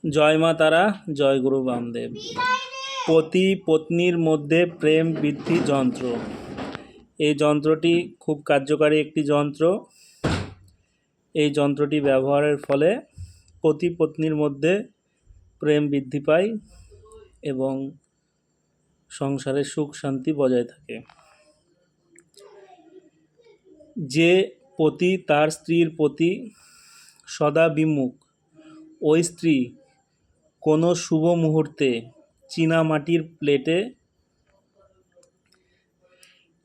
জয় মা তারা, জয় গুরু বামদেব। পতি পত্নীর মধ্যে প্রেম বৃদ্ধি যন্ত্র। এই যন্ত্রটি খুব কার্যকারী একটি যন্ত্র। এই যন্ত্রটি ব্যবহারের ফলে পতি পত্নীর মধ্যে প্রেম বৃদ্ধি পায় এবং সংসারে সুখ শান্তি বজায় থাকে। যে পতি তার স্ত্রীর প্রতি সদা বিমুখ, ওই স্ত্রী কোনো শুভ মুহূর্তে চীনামাটির প্লেটে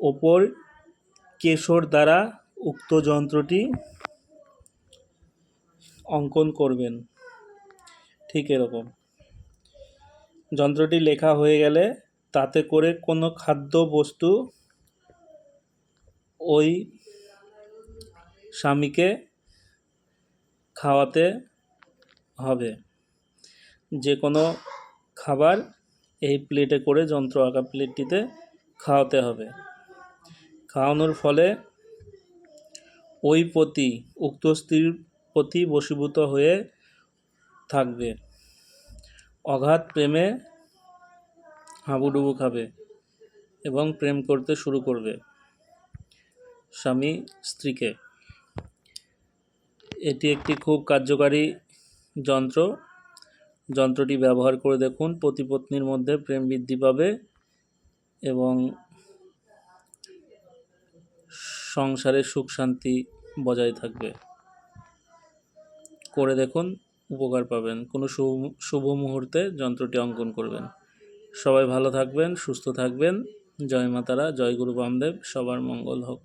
ওপর কেশর দ্বারা উক্ত যন্ত্রটি অঙ্কন করবেন। ঠিক এরকম যন্ত্রটি লেখা হয়ে গেলে তাতে করে কোনো খাদ্য বস্তু ওই স্বামীকে খাওয়াতে হবে। যে কোনো খাবার এই প্লেটে করে যন্ত্র আঁকা প্লেটটিতে খাওয়াতে হবে। খাওয়ানোর ফলে ওই পতি উক্ত স্ত্রীর প্রতি বশীভূত হয়ে থাকবে, অগাধ প্রেমে হাবুডুবু খাবে এবং প্রেম করতে শুরু করবে স্বামী স্ত্রীকে। এটি একটি খুব কার্যকারী যন্ত্র। যন্ত্রটি ব্যবহার করে দেখুন, পতি পত্নীর মধ্যে প্রেম বৃদ্ধি পাবে এবং সংসারে সুখ শান্তি বজায় থাকবে। করে দেখুন, উপকার পাবেন। কোনো শুভ মুহূর্তে যন্ত্রটি অঙ্কন করবেন। সবাই ভালো থাকবেন, সুস্থ থাকবেন। জয় মা তারা, জয় গুরু বামদেব। সবার মঙ্গল হোক।